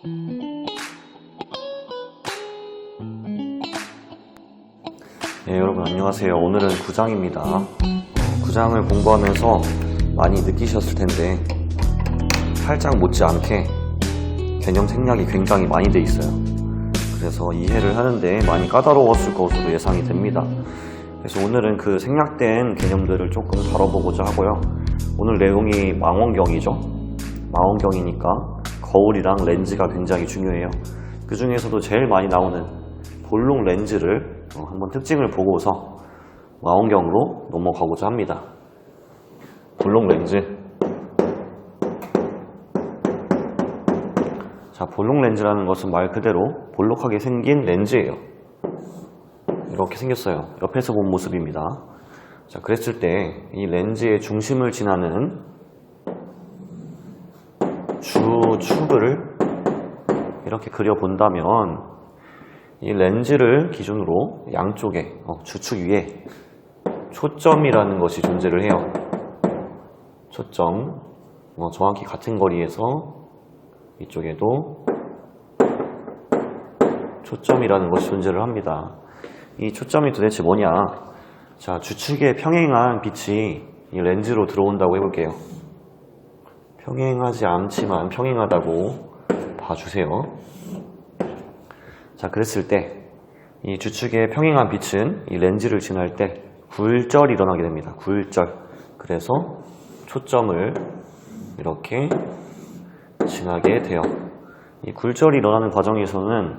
네, 여러분 안녕하세요. 오늘은 구장입니다. 구장을 공부하면서 많이 느끼셨을 텐데 8장 못지않게 개념 생략이 굉장히 많이 돼 있어요. 그래서 이해를 하는데 많이 까다로웠을 것으로 예상이 됩니다. 그래서 오늘은 그 생략된 개념들을 조금 다뤄보고자 하고요. 오늘 내용이 망원경이죠. 망원경이니까 거울이랑 렌즈가 굉장히 중요해요. 그 중에서도 제일 많이 나오는 볼록 렌즈를 한번 특징을 보고서 망원경으로 넘어가고자 합니다. 볼록 렌즈. 자, 볼록 렌즈라는 것은 말 그대로 볼록하게 생긴 렌즈예요. 이렇게 생겼어요. 옆에서 본 모습입니다. 자, 그랬을 때 이 렌즈의 중심을 지나는 주축을 이렇게 그려본다면 이 렌즈를 기준으로 양쪽에 주축 위에 초점이라는 것이 존재를 해요. 초점, 정확히 같은 거리에서 이쪽에도 초점이라는 것이 존재를 합니다. 이 초점이 도대체 뭐냐? 자, 주축에 평행한 빛이 이 렌즈로 들어온다고 해볼게요. 평행하지 않지만 평행하다고 봐주세요. 자, 그랬을 때 이 주축에 평행한 빛은 이 렌즈를 지날 때 굴절이 일어나게 됩니다. 굴절. 그래서 초점을 이렇게 지나게 돼요. 이 굴절이 일어나는 과정에서는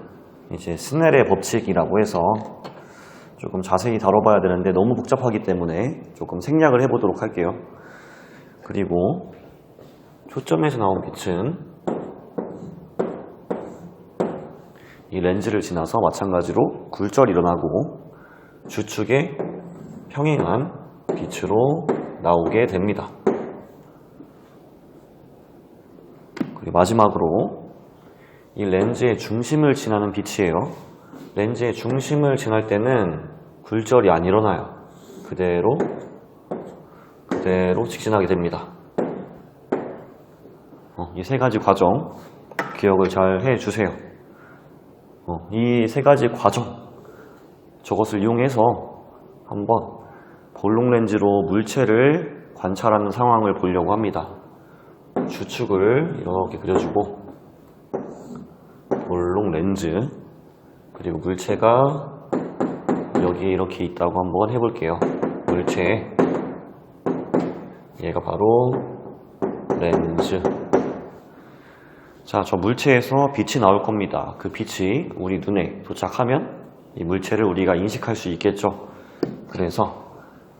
이제 스넬의 법칙이라고 해서 조금 자세히 다뤄봐야 되는데 너무 복잡하기 때문에 조금 생략을 해보도록 할게요. 그리고 초점에서 나온 빛은 이 렌즈를 지나서 마찬가지로 굴절이 일어나고 주축에 평행한 빛으로 나오게 됩니다. 그리고 마지막으로 이 렌즈의 중심을 지나는 빛이에요. 렌즈의 중심을 지날 때는 굴절이 안 일어나요. 그대로 직진하게 됩니다. 이 세 가지 과정 기억을 잘 해주세요. 이 세 가지 과정, 저것을 이용해서 한번 볼록 렌즈로 물체를 관찰하는 상황을 보려고 합니다. 주축을 이렇게 그려주고 볼록 렌즈, 그리고 물체가 여기에 이렇게 있다고 한번 해볼게요. 물체, 얘가 바로 렌즈. 자, 저 물체에서 빛이 나올 겁니다. 그 빛이 우리 눈에 도착하면 이 물체를 우리가 인식할 수 있겠죠. 그래서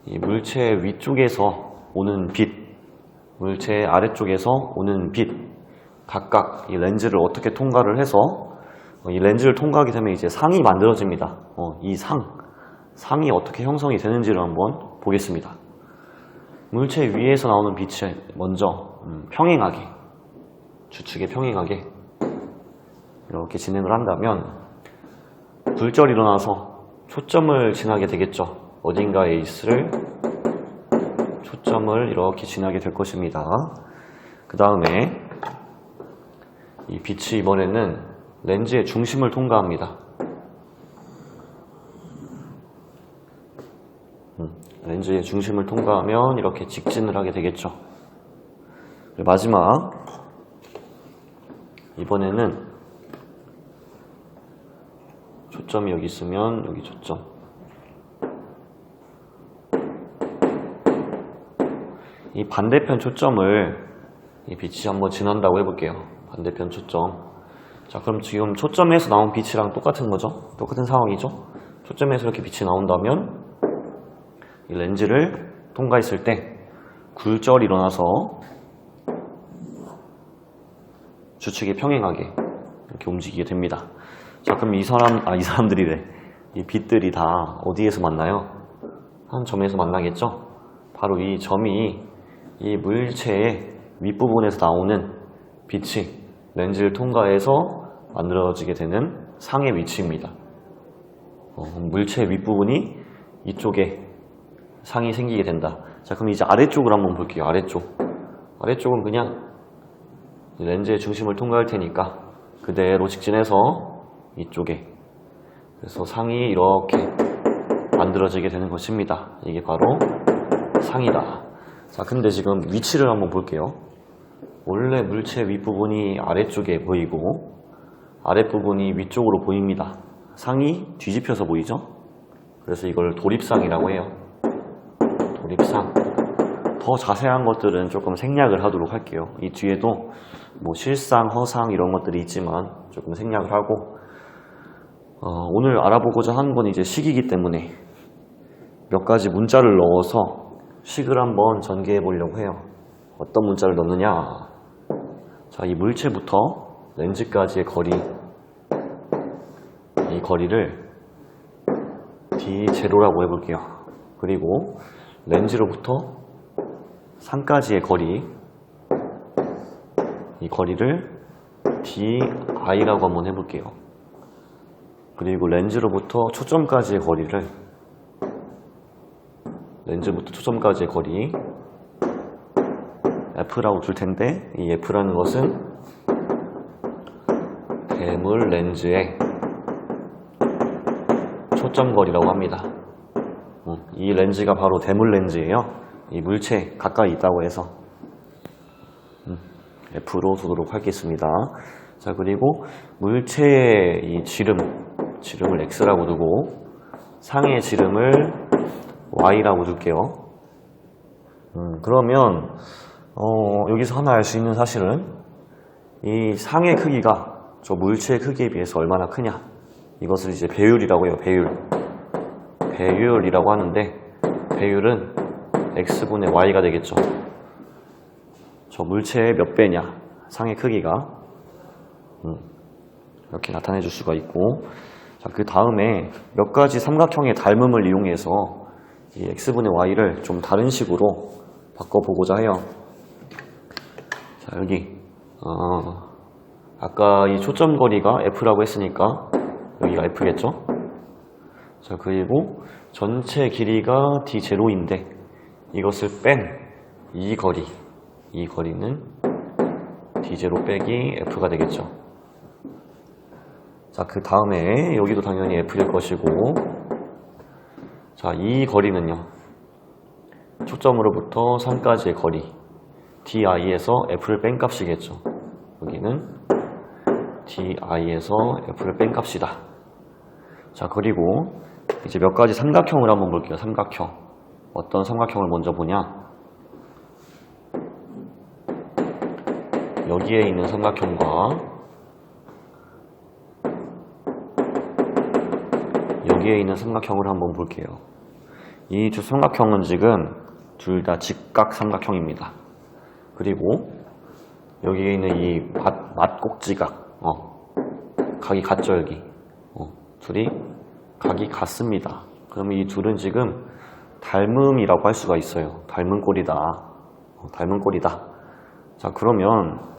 이 물체 위쪽에서 오는 빛, 물체 아래쪽에서 오는 빛, 각각 이 렌즈를 어떻게 통과를 해서 이 렌즈를 통과하게 되면 이제 상이 만들어집니다. 이 상이 어떻게 형성이 되는지를 한번 보겠습니다. 물체 위에서 나오는 빛이 먼저 평행하게, 주축에 평행하게 이렇게 진행을 한다면 굴절이 일어나서 초점을 지나게 되겠죠. 어딘가에 있을 초점을 이렇게 지나게 될 것입니다. 그 다음에 이 빛이 이번에는 렌즈의 중심을 통과합니다. 렌즈의 중심을 통과하면 이렇게 직진을 하게 되겠죠. 마지막, 이번에는 초점이 여기 있으면 여기 초점, 이 반대편 초점을 이 빛이 한번 지난다고 해볼게요. 반대편 초점. 자, 그럼 지금 초점에서 나온 빛이랑 똑같은 거죠? 똑같은 상황이죠? 초점에서 이렇게 빛이 나온다면 이 렌즈를 통과했을 때 굴절이 일어나서 주축에 평행하게 이렇게 움직이게 됩니다. 자, 그럼 이 사람들이래. 이 빛들이 다 어디에서 만나요? 한 점에서 만나겠죠? 바로 이 점이 이 물체의 윗부분에서 나오는 빛이 렌즈를 통과해서 만들어지게 되는 상의 위치입니다. 물체 윗부분이 이쪽에 상이 생기게 된다. 자, 그럼 이제 아래쪽을 한번 볼게요. 아래쪽은 그냥 렌즈의 중심을 통과할 테니까 그대로 직진해서 이쪽에, 그래서 상이 이렇게 만들어지게 되는 것입니다. 이게 바로 상이다. 자, 근데 지금 위치를 한번 볼게요. 원래 물체 윗부분이 아래쪽에 보이고 아랫부분이 위쪽으로 보입니다. 상이 뒤집혀서 보이죠? 그래서 이걸 도립상이라고 해요. 도립상. 더 자세한 것들은 조금 생략을 하도록 할게요. 이 뒤에도 뭐 실상, 허상 이런 것들이 있지만 조금 생략을 하고, 오늘 알아보고자 하는 건 이제 식이기 때문에 몇 가지 문자를 넣어서 식을 한번 전개해 보려고 해요. 어떤 문자를 넣느냐? 자, 이 물체부터 렌즈까지의 거리, 이 거리를 D0라고 해볼게요. 그리고 렌즈로부터 상까지의 거리, 이 거리를 DI라고 한번 해볼게요. 그리고 렌즈로부터 초점까지의 거리를, 렌즈부터 초점까지의 거리 F라고 둘 텐데, 이 F라는 것은 대물 렌즈의 초점거리라고 합니다. 이 렌즈가 바로 대물 렌즈예요. 이 물체 가까이 있다고 해서 F로 두도록 하겠습니다. 자, 그리고 물체의 이 지름을 X라고 두고 상의 지름을 Y라고 둘게요. 그러면 여기서 하나 알 수 있는 사실은 이 상의 크기가 저 물체의 크기에 비해서 얼마나 크냐, 이것을 이제 배율이라고 해요. 배율이라고 하는데, 배율은 X분의 Y가 되겠죠. 저 물체의 몇 배냐, 상의 크기가 이렇게 나타내 줄 수가 있고, 자, 그 다음에 몇 가지 삼각형의 닮음을 이용해서 이 X분의 Y를 좀 다른 식으로 바꿔보고자 해요. 자, 여기 아까 이 초점거리가 F라고 했으니까 여기가 F겠죠? 자, 그리고 전체 길이가 D0인데 이것을 뺀 이 거리는 D0 빼기 F가 되겠죠. 자, 그 다음에 여기도 당연히 F일 것이고, 자, 이 거리는요, 초점으로부터 상까지의 거리 DI에서 F를 뺀 값이겠죠. 여기는 DI에서 F를 뺀 값이다. 자, 그리고 이제 몇 가지 삼각형을 한번 볼게요. 삼각형. 어떤 삼각형을 먼저 보냐? 여기에 있는 삼각형과 여기에 있는 삼각형을 한번 볼게요. 이 두 삼각형은 지금 둘 다 직각 삼각형입니다. 그리고 여기에 있는 이 맞꼭지각, 각이 같죠, 여기. 둘이 각이 같습니다. 그러면 이 둘은 지금 닮음이라고 할 수가 있어요. 닮은 꼴이다. 닮은 꼴이다. 자, 그러면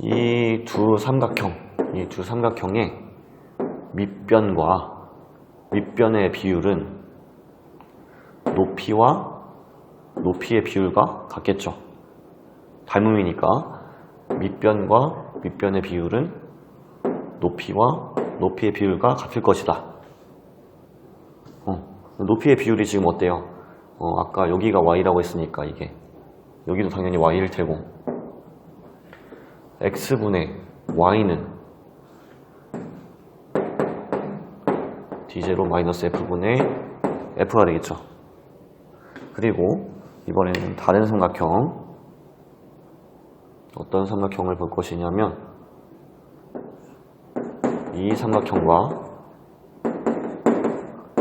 이 두 삼각형의 밑변과 윗변의 비율은 높이의 비율과 같겠죠. 닮음이니까 밑변과 윗변의 비율은 높이와 높이의 비율과 같을 것이다. 높이의 비율이 지금 어때요? 아까 여기가 Y라고 했으니까 이게 여기도 당연히 Y일 테고, X분의 Y는 D0 F분의 F가 되겠죠. 그리고 이번에는 다른 삼각형, 어떤 삼각형을 볼 것이냐면 이 삼각형과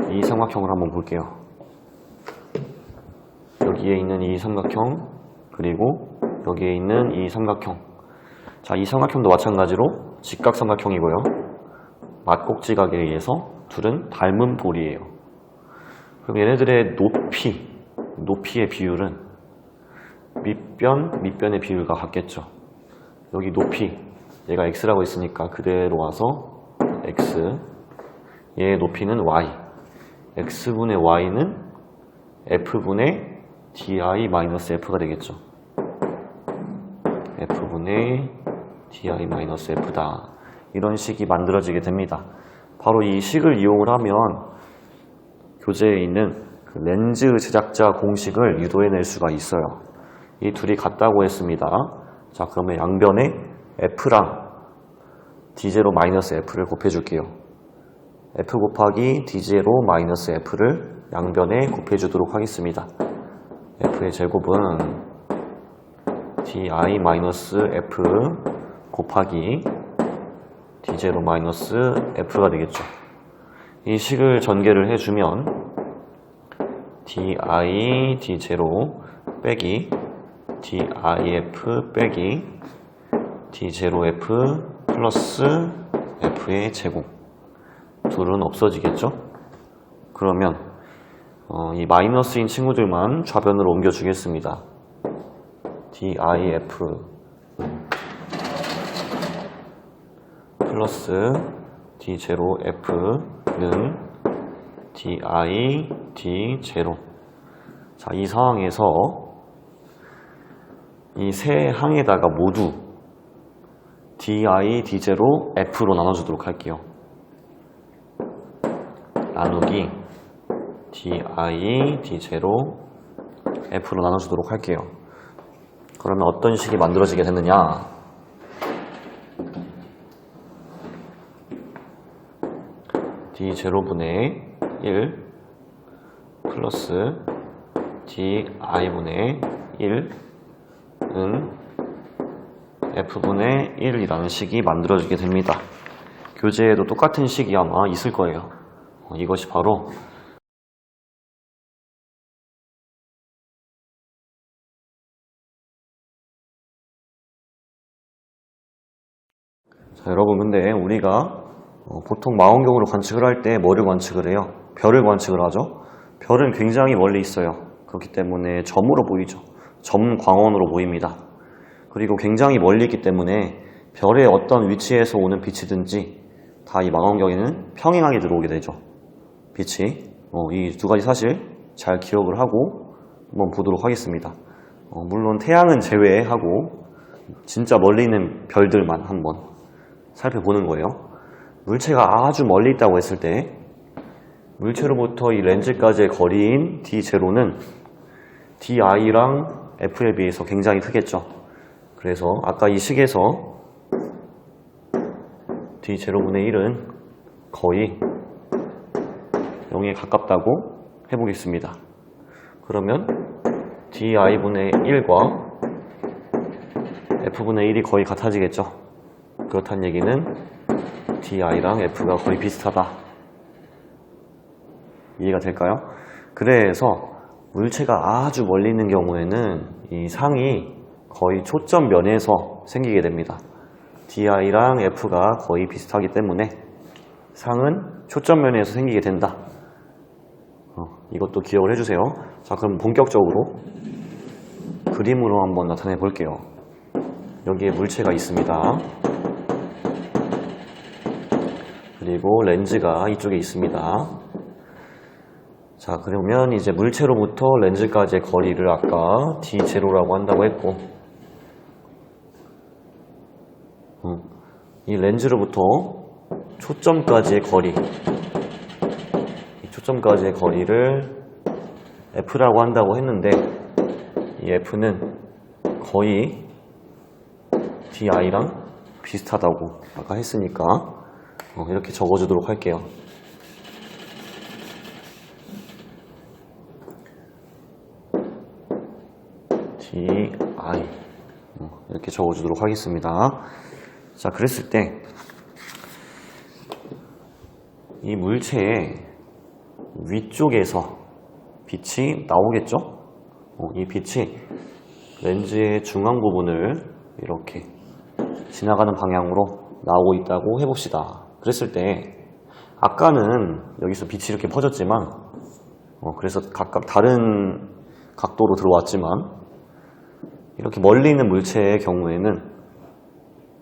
이 삼각형을 한번 볼게요. 여기에 있는 이 삼각형, 그리고 여기에 있는 이 삼각형. 자, 이 삼각형도 마찬가지로 직각 삼각형이고요. 맞꼭지각에 의해서 둘은 닮은 꼴이에요. 그럼 얘네들의 높이의 비율은 밑변의 비율과 같겠죠. 여기 높이, 얘가 X라고 했으니까 그대로 와서 X, 얘의 높이는 Y, X분의 Y는 F분의 DI-F가 되겠죠. F분의 di-f다. 이런 식이 만들어지게 됩니다. 바로 이 식을 이용을 하면 교재에 있는 그 렌즈 제작자 공식을 유도해낼 수가 있어요. 이 둘이 같다고 했습니다. 자, 그러면 양변에 f랑 d0-f를 곱해줄게요. f 곱하기 d0-f를 양변에 곱해주도록 하겠습니다. f의 제곱은 di-f 곱하기 d0-f가 되겠죠. 이 식을 전개를 해주면 di d0 빼기 dif 빼기 d0f 플러스 f의 제곱, 둘은 없어지겠죠. 그러면 이 마이너스인 친구들만 좌변으로 옮겨주겠습니다. dif 플러스 d0f는 di d0. 자, 이 상황에서 이 세 항에다가 모두 di d0 f로 나눠주도록 할게요. 나누기 di d0 f로 나눠주도록 할게요. 그러면 어떤 식이 만들어지게 됐느냐? d0분의 1 플러스 di분의 1은 f분의 1이라는 식이 만들어지게 됩니다. 교재에도 똑같은 식이 아마 있을 거예요. 이것이 바로 자, 여러분, 근데 우리가 보통 망원경으로 관측을 할 때 뭐를 관측을 해요? 별을 관측을 하죠. 별은 굉장히 멀리 있어요. 그렇기 때문에 점으로 보이죠. 점광원으로 보입니다. 그리고 굉장히 멀리 있기 때문에 별의 어떤 위치에서 오는 빛이든지 다 이 망원경에는 평행하게 들어오게 되죠. 빛이. 이 두 가지 사실 잘 기억을 하고 한번 보도록 하겠습니다. 물론 태양은 제외하고 진짜 멀리 있는 별들만 한번 살펴보는 거예요. 물체가 아주 멀리 있다고 했을 때 물체로부터 이 렌즈까지의 거리인 d0는 di랑 f에 비해서 굉장히 크겠죠. 그래서 아까 이 식에서 d0분의 1은 거의 0에 가깝다고 해보겠습니다. 그러면 di분의 1과 f분의 1이 거의 같아지겠죠. 그렇다는 얘기는 di랑 f가 거의 비슷하다. 이해가 될까요? 그래서 물체가 아주 멀리 있는 경우에는 이 상이 거의 초점면에서 생기게 됩니다. di랑 f가 거의 비슷하기 때문에 상은 초점면에서 생기게 된다. 이것도 기억을 해주세요. 자, 그럼 본격적으로 그림으로 한번 나타내 볼게요. 여기에 물체가 있습니다. 그리고 렌즈가 이쪽에 있습니다. 자, 그러면 이제 물체로부터 렌즈까지의 거리를 아까 d0라고 한다고 했고, 이 렌즈로부터 초점까지의 거리, 이 초점까지의 거리를 f라고 한다고 했는데, 이 f는 거의 di랑 비슷하다고 아까 했으니까 이렇게 적어주도록 할게요. di 이렇게 적어주도록 하겠습니다. 자, 그랬을 때 이 물체의 위쪽에서 빛이 나오겠죠? 이 빛이 렌즈의 중앙 부분을 이렇게 지나가는 방향으로 나오고 있다고 해봅시다. 그랬을 때 아까는 여기서 빛이 이렇게 퍼졌지만 그래서 각각 다른 각도로 들어왔지만 이렇게 멀리 있는 물체의 경우에는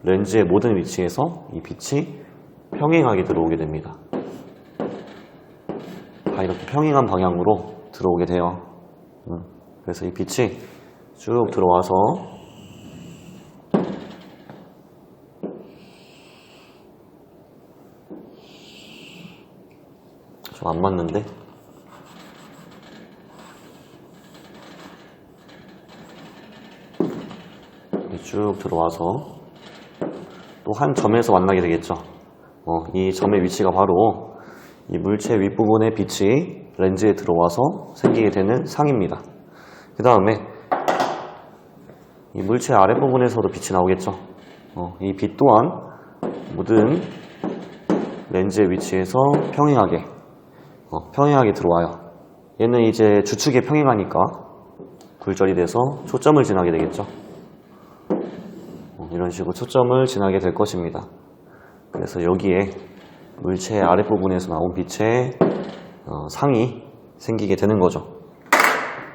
렌즈의 모든 위치에서 이 빛이 평행하게 들어오게 됩니다. 다 이렇게 평행한 방향으로 들어오게 돼요. 그래서 이 빛이 쭉 들어와서 좀 안 맞는데? 쭉 들어와서 또 한 점에서 만나게 되겠죠. 이 점의 위치가 바로 이 물체 윗부분의 빛이 렌즈에 들어와서 생기게 되는 상입니다. 그 다음에 이 물체 아랫부분에서도 빛이 나오겠죠. 이 빛 또한 모든 렌즈의 위치에서 평행하게 들어와요. 얘는 이제 주축에 평행하니까 굴절이 돼서 초점을 지나게 되겠죠. 이런 식으로 초점을 지나게 될 것입니다. 그래서 여기에 물체 아랫부분에서 나온 빛의 상이 생기게 되는 거죠.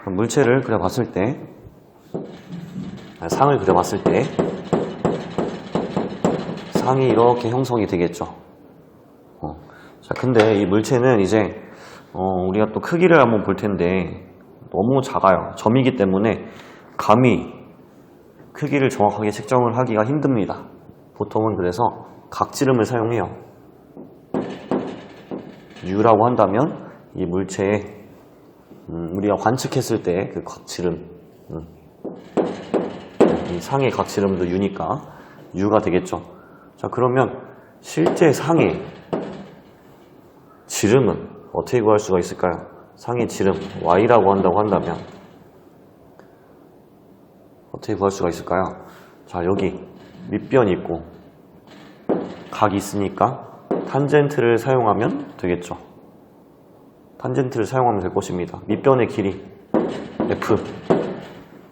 그럼 물체를 그려봤을 때, 상을 그려봤을 때 상이 이렇게 형성이 되겠죠. 자, 근데 이 물체는 이제 우리가 또 크기를 한번 볼 텐데 너무 작아요. 점이기 때문에 감히 크기를 정확하게 측정을 하기가 힘듭니다. 보통은 그래서 각지름을 사용해요. U라고 한다면 이 물체에 우리가 관측했을 때 그 각지름, 이 상의 각지름도 U니까 U가 되겠죠. 자, 그러면 실제 상의 지름은 어떻게 구할 수가 있을까요? 상의 지름 Y라고 한다고 한다면 어떻게 구할 수가 있을까요? 자, 여기 밑변이 있고 각이 있으니까 탄젠트를 사용하면 되겠죠. 탄젠트를 사용하면 될 것입니다. 밑변의 길이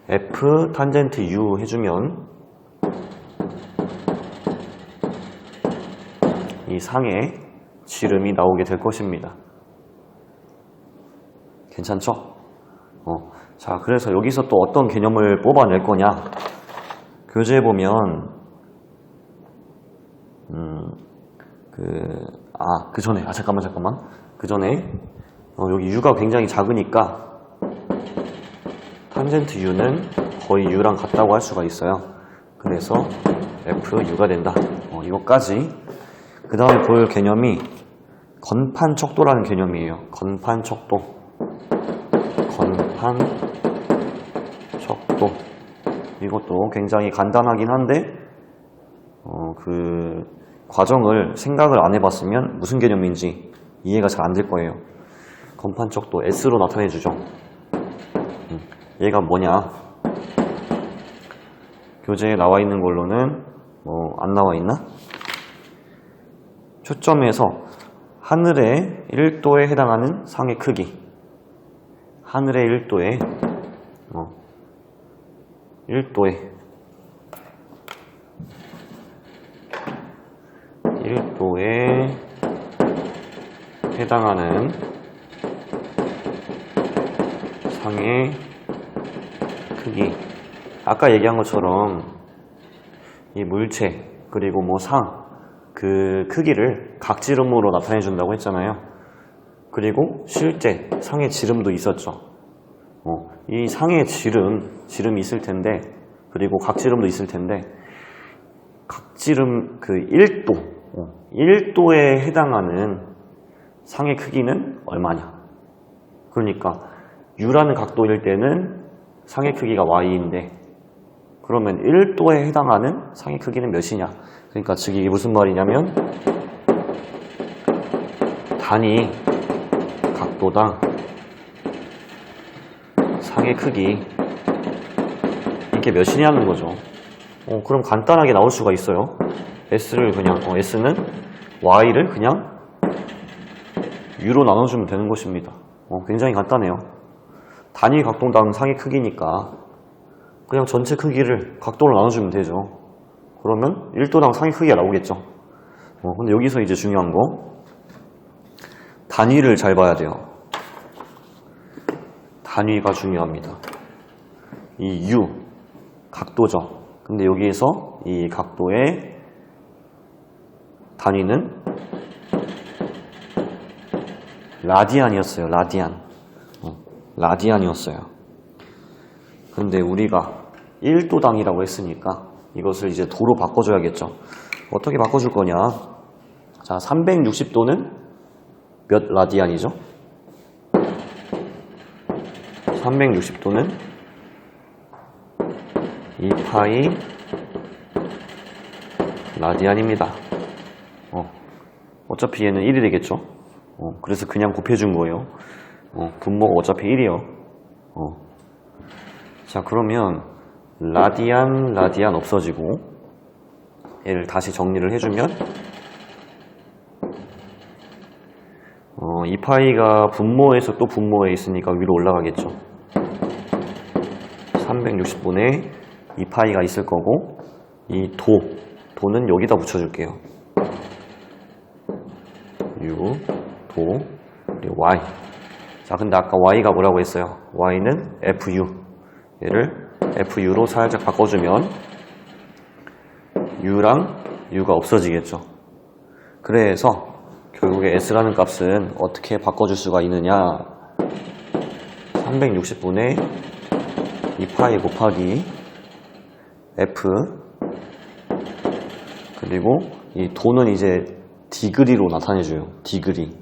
F 탄젠트 U 해주면 이 상의 지름이 나오게 될 것입니다. 괜찮죠? 자, 그래서 여기서 또 어떤 개념을 뽑아낼 거냐? 교재에 보면 잠깐만. 그 전에 여기 U가 굉장히 작으니까 탄젠트 U는 거의 U랑 같다고 할 수가 있어요. 그래서 FU가 된다. 이것까지. 그 다음에 볼 개념이 건판 척도라는 개념이에요. 건판 척도. 이것도 굉장히 간단하긴 한데 그 과정을 생각을 안 해봤으면 무슨 개념인지 이해가 잘 안 될 거예요. 건판 척도 S로 나타내 주죠. 얘가 뭐냐? 교재에 나와 있는 걸로는 안 나와 있나? 초점에서 하늘의 1도에 해당하는 상의 크기. 하늘의 1도에 1도에 해당하는 상의 크기. 아까 얘기한 것처럼 이 물체 그리고 그 크기를 각지름으로 나타내 준다고 했잖아요. 그리고 실제 상의 지름도 있었죠. 이 상의 지름이 있을 텐데, 그리고 각지름도 있을 텐데, 각지름 그 1도에 해당하는 상의 크기는 얼마냐? 그러니까 U라는 각도일 때는 상의 크기가 Y인데, 그러면 1도에 해당하는 상의 크기는 몇이냐? 그러니까 즉 이게 무슨 말이냐면 단위 각도당 상의 크기 이게 몇이냐는 거죠. 그럼 간단하게 나올 수가 있어요. S를 그냥 S는 Y를 그냥 U로 나눠주면 되는 것입니다. 굉장히 간단해요. 단위 각도당 상의 크기니까 그냥 전체 크기를 각도로 나눠주면 되죠. 그러면 1도당 상의 크기가 나오겠죠. 근데 여기서 이제 중요한 거 단위를 잘 봐야 돼요. 단위가 중요합니다. 이 U 각도죠. 근데 여기에서 이 각도의 단위는 라디안이었어요. 라디안이었어요. 근데 우리가 1도당이라고 했으니까 이것을 이제 도로 바꿔줘야겠죠. 어떻게 바꿔줄 거냐? 자, 360도는 몇 라디안이죠? 360도는 2파이 라디안입니다. 어차피 얘는 1이 되겠죠? 그래서 그냥 곱해준 거예요. 분모가 어차피 1이요. 자, 그러면 라디안 없어지고 얘를 다시 정리를 해주면 2파이가 분모에서 또 분모에 있으니까 위로 올라가겠죠. 360분의 2파이가 있을 거고 이 도는 여기다 붙여줄게요. U, 도, 그리고 Y. 자, 근데 아까 Y가 뭐라고 했어요? Y는 FU. 얘를 FU로 살짝 바꿔주면 U랑 U가 없어지겠죠. 그래서 결국에 S라는 값은 어떻게 바꿔줄 수가 있느냐? 360분의 2파이 곱하기 F 그리고 이 도는 이제 디그리로 나타내줘요. 디그리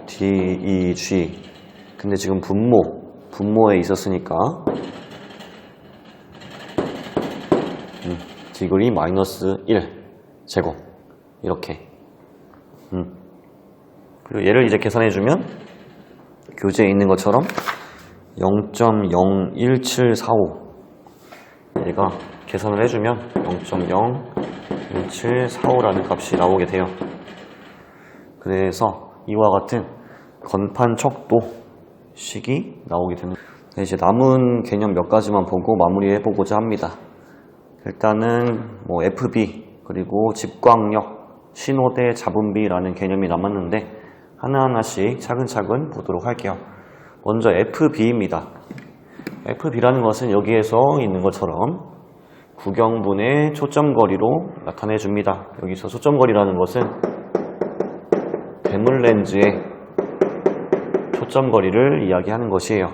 DEG. 근데 지금 분모에 있었으니까 디그리 마이너스 1 제곱 이렇게. 그리고 얘를 이제 계산해주면 교재에 있는 것처럼 0.01745 얘가 계산을 해주면 0.01745라는 값이 나오게 돼요. 그래서 이와 같은 건판 척도 식이 나오게 됩니다. 이제 남은 개념 몇 가지만 보고 마무리해 보고자 합니다. 일단은 뭐 FB 그리고 집광력, 신호대 잡음비라는 개념이 남았는데 하나하나씩 차근차근 보도록 할게요. 먼저 FB입니다. FB라는 것은 여기에서 있는 것처럼 구경분의 초점거리로 나타내 줍니다. 여기서 초점거리라는 것은 대물 렌즈의 초점거리를 이야기하는 것이에요.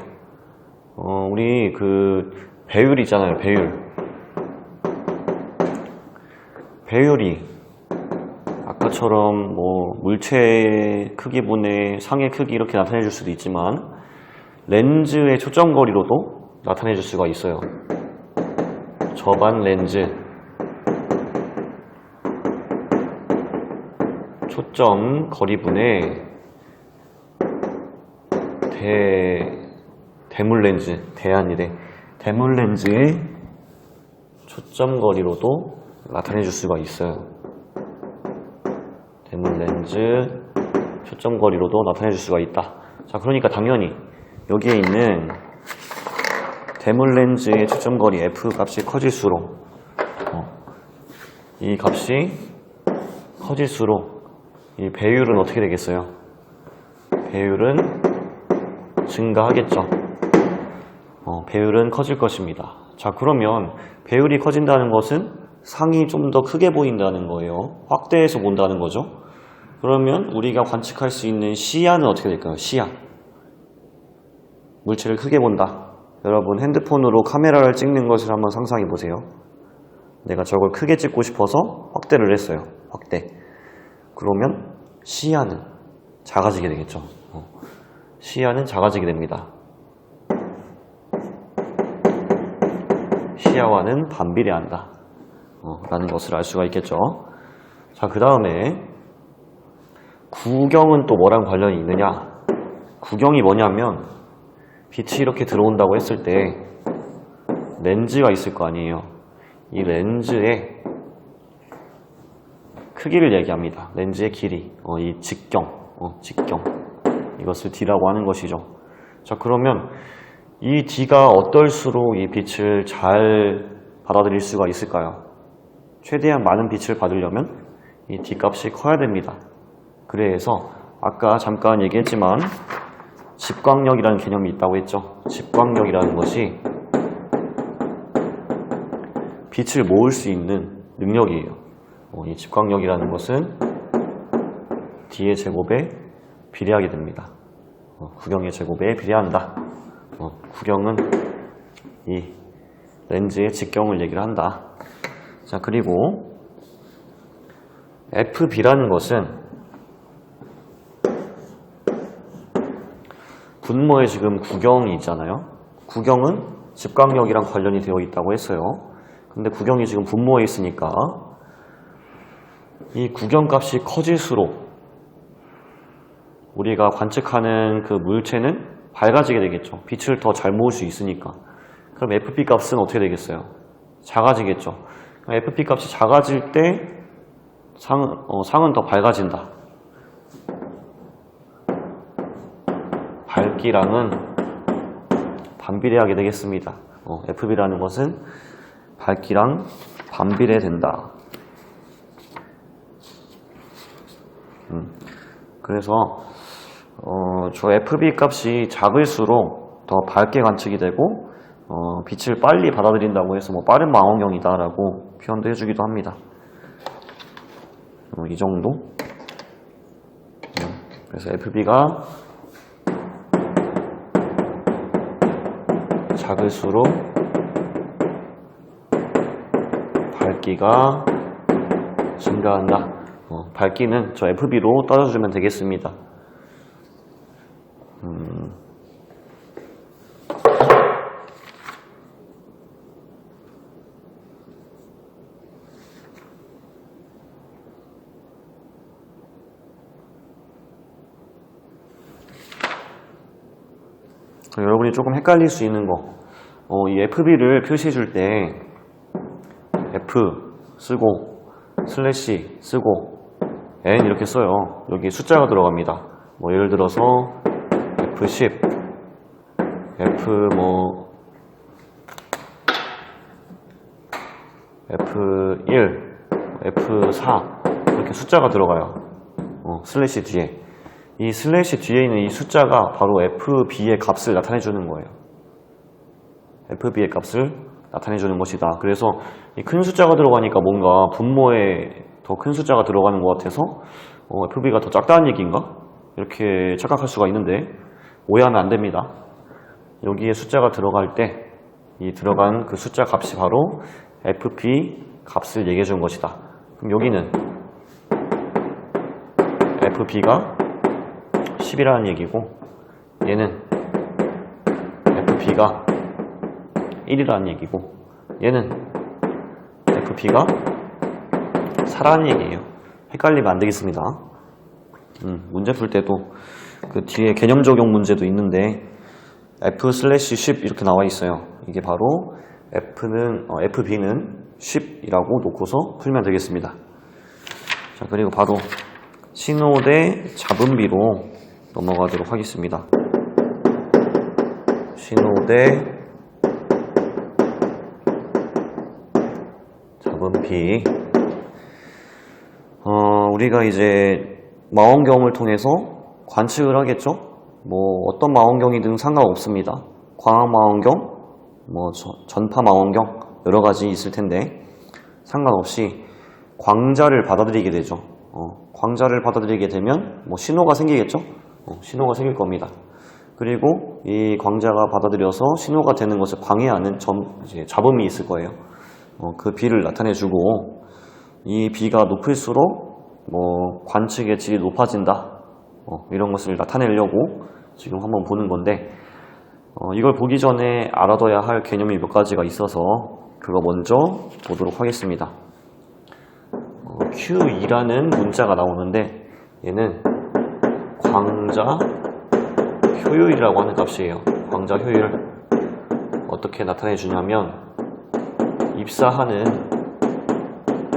우리 그 배율 있잖아요. 배율이 아까처럼 뭐 물체 크기분의 상의 크기 이렇게 나타내 줄 수도 있지만 렌즈의 초점거리로도 나타내 줄 수가 있어요. 저반 렌즈 초점거리분의 대물 렌즈 대물 렌즈의 초점거리로도 나타내 줄 수가 있어요. 대물 렌즈 초점거리로도 나타내 줄 수가 있다. 자, 그러니까 당연히 여기에 있는 대물 렌즈의 초점거리 F 값이 커질수록 이 값이 커질수록 이 배율은 어떻게 되겠어요? 배율은 증가하겠죠. 배율은 커질 것입니다. 자, 그러면 배율이 커진다는 것은 상이 좀 더 크게 보인다는 거예요. 확대해서 본다는 거죠. 그러면 우리가 관측할 수 있는 시야는 어떻게 될까요? 시야. 물체를 크게 본다. 여러분 핸드폰으로 카메라를 찍는 것을 한번 상상해 보세요. 내가 저걸 크게 찍고 싶어서 확대를 했어요. 확대. 그러면 시야는 작아지게 되겠죠. 시야는 작아지게 됩니다. 시야와는 반비례한다. 라는 것을 알 수가 있겠죠. 자, 그 다음에 구경은 또 뭐랑 관련이 있느냐? 구경이 뭐냐면 빛이 이렇게 들어온다고 했을 때 렌즈가 있을 거 아니에요. 이 렌즈의 크기를 얘기합니다. 렌즈의 길이, 이 직경, 이것을 D라고 하는 것이죠. 자, 그러면 이 D가 어떨수록 이 빛을 잘 받아들일 수가 있을까요? 최대한 많은 빛을 받으려면 이 D 값이 커야 됩니다. 그래서 아까 잠깐 얘기했지만 집광력이라는 개념이 있다고 했죠. 집광력이라는 것이 빛을 모을 수 있는 능력이에요. 이 집광력이라는 것은 D의 제곱에 비례하게 됩니다. 구경의 제곱에 비례한다. 구경은 이 렌즈의 직경을 얘기를 한다. 자, 그리고 FB라는 것은 분모에 지금 구경이 있잖아요. 구경은 집광력이랑 관련이 되어 있다고 했어요. 근데 구경이 지금 분모에 있으니까 이 구경값이 커질수록 우리가 관측하는 그 물체는 밝아지게 되겠죠. 빛을 더 잘 모을 수 있으니까. 그럼 FP 값은 어떻게 되겠어요? 작아지겠죠. FP 값이 작아질 때 상은 더 밝아진다. 밝기랑은 반비례하게 되겠습니다. FB라는 것은 밝기랑 반비례된다. 그래서 저 FB 값이 작을수록 더 밝게 관측이 되고 빛을 빨리 받아들인다고 해서 뭐 빠른 망원경이다 라고 표현도 해주기도 합니다. 이 정도. 그래서 FB가 작을수록 밝기가 증가한다. 밝기는 저 FB로 따져주면 되겠습니다. 여러분이 조금 헷갈릴 수 있는 거, 이 FB를 표시해 줄 때 F 쓰고 슬래시 쓰고 N 이렇게 써요. 여기 숫자가 들어갑니다. 뭐 예를 들어서 F10, F1, F4 이렇게 숫자가 들어가요. 슬래시 뒤에. 이 슬래시 뒤에 있는 이 숫자가 바로 FB의 값을 나타내 주는 거예요. FB의 값을 나타내 주는 것이다. 그래서 이 큰 숫자가 들어가니까 뭔가 분모에 더 큰 숫자가 들어가는 것 같아서 FB가 더 작다는 얘기인가? 이렇게 착각할 수가 있는데 오해하면 안 됩니다. 여기에 숫자가 들어갈 때 이 들어간 그 숫자 값이 바로 FB 값을 얘기해 준 것이다. 그럼 여기는 FB가 10이라는 얘기고 얘는 FB가 1이라는 얘기고 얘는 FB가 4라는 얘기예요. 헷갈리면 안 되겠습니다. 문제 풀 때도 그 뒤에 개념 적용 문제도 있는데 F/10 이렇게 나와 있어요. 이게 바로 FB는 10이라고 놓고서 풀면 되겠습니다. 자, 그리고 바로 신호 대 잡음비로 넘어가도록 하겠습니다. 신호 대 잡음비. 우리가 이제 망원경을 통해서 관측을 하겠죠? 뭐 어떤 망원경이든 상관없습니다. 광학 망원경, 뭐 전파 망원경 여러 가지 있을 텐데 상관없이 광자를 받아들이게 되죠. 광자를 받아들이게 되면 뭐 신호가 생기겠죠? 신호가 생길 겁니다. 그리고 이 광자가 받아들여서 신호가 되는 것을 방해하는 이제 잡음이 있을 거예요. 그 비를 나타내주고 이 비가 높을수록 뭐 관측의 질이 높아진다. 이런 것을 나타내려고 지금 한번 보는 건데 이걸 보기 전에 알아둬야 할 개념이 몇 가지가 있어서 그거 먼저 보도록 하겠습니다. Q2라는 문자가 나오는데 얘는 광자 효율이라고 하는 값이에요. 광자 효율 어떻게 나타내 주냐면 입사하는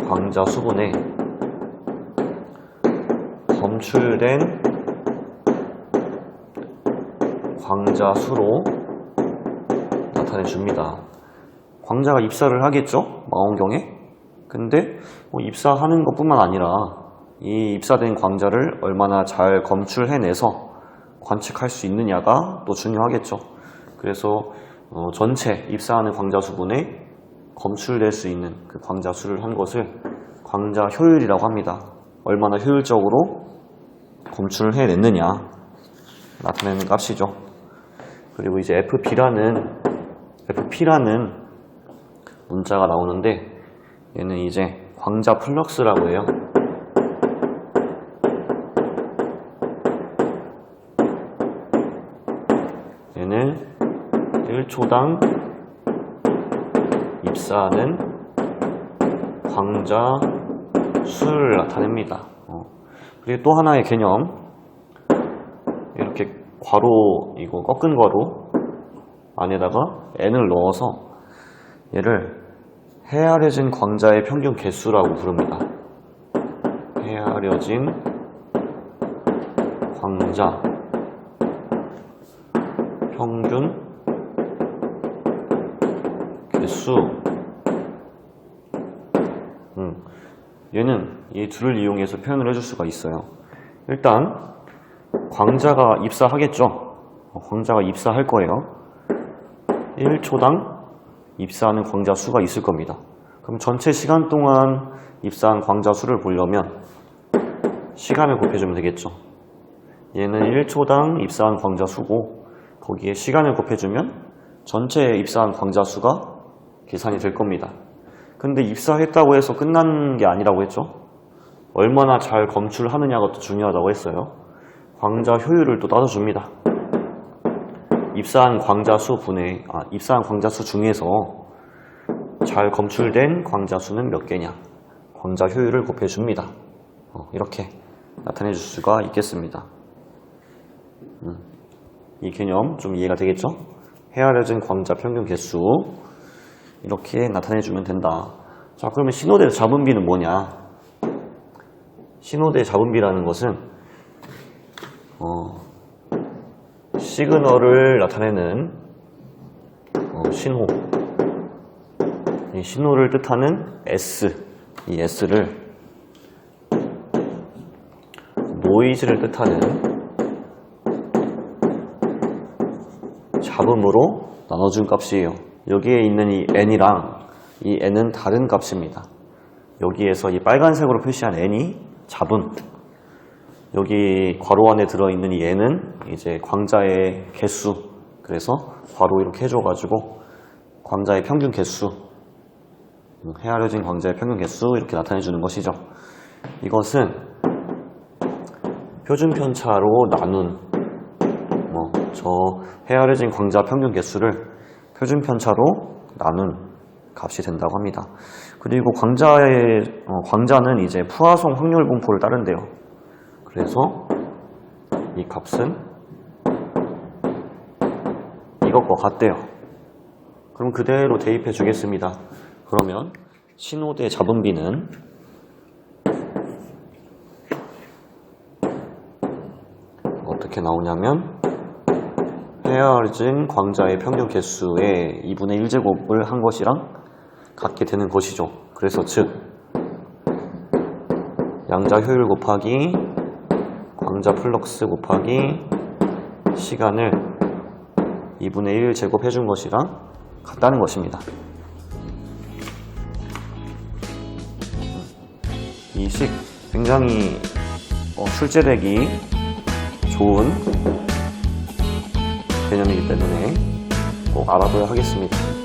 광자 수분에 검출된 광자 수로 나타내 줍니다. 광자가 입사를 하겠죠? 망원경에. 근데 입사하는 것뿐만 아니라 이 입사된 광자를 얼마나 잘 검출해내서 관측할 수 있느냐가 또 중요하겠죠. 그래서 전체 입사하는 광자 수분에 검출될 수 있는 그 광자 수를 한 것을 광자 효율이라고 합니다. 얼마나 효율적으로 검출을 해냈느냐 나타내는 값이죠. 그리고 이제 FP라는 문자가 나오는데 얘는 이제 광자 플럭스라고 해요. 1초당 입사하는 광자 수를 나타냅니다. 그리고 또 하나의 개념, 이렇게 괄호, 이거 꺾은 괄호 안에다가 n을 넣어서 얘를 헤아려진 광자의 평균 개수라고 부릅니다. 헤아려진 광자 평균 개수. 얘는 이 둘을 이용해서 표현을 해줄 수가 있어요. 일단 광자가 입사하겠죠. 광자가 입사할 거예요. 1초당 입사하는 광자 수가 있을 겁니다. 그럼 전체 시간 동안 입사한 광자 수를 보려면 시간을 곱해주면 되겠죠. 얘는 1초당 입사한 광자 수고 거기에 시간을 곱해주면 전체 입사한 광자 수가 계산이 될 겁니다. 근데 입사했다고 해서 끝난 게 아니라고 했죠. 얼마나 잘 검출하느냐가 또 중요하다고 했어요. 광자 효율을 또 따져줍니다. 입사한 광자 수 중에서 잘 검출된 광자 수는 몇 개냐, 광자 효율을 곱해줍니다. 이렇게 나타내 줄 수가 있겠습니다. 이 개념 좀 이해가 되겠죠? 헤아려진 광자 평균 개수, 이렇게 나타내주면 된다. 자, 그러면 신호대 잡음비는 뭐냐? 신호대 잡음비라는 것은 시그널을 나타내는 신호, 이 신호를 뜻하는 S, 이 S를 노이즈를 뜻하는 잡음으로 나눠준 값이에요. 여기에 있는 이 n이랑 이 n은 다른 값입니다. 여기에서 이 빨간색으로 표시한 n이 잡음, 여기 괄호 안에 들어있는 이 n은 이제 광자의 개수, 그래서 괄호 이렇게 해줘가지고 광자의 평균 개수, 헤아려진 광자의 평균 개수 이렇게 나타내주는 것이죠. 이것은 표준 편차로 나눈 저 헤아려진 광자 평균 개수를 표준 편차로 나눈 값이 된다고 합니다. 그리고 광자는 이제 푸아송 확률 분포를 따른대요. 그래서 이 값은 이것과 같대요. 그럼 그대로 대입해 주겠습니다. 그러면 신호대 잡음비는 어떻게 나오냐면 헤아려진 광자의 평균 개수의 2분의 1제곱을 한 것이랑 같게 되는 것이죠. 그래서 즉 양자 효율 곱하기 광자 플럭스 곱하기 시간을 2분의 1 제곱해준 것이랑 같다는 것입니다. 이 식 굉장히 출제되기 좋은 개념이기 때문에 꼭 알아둬야 하겠습니다.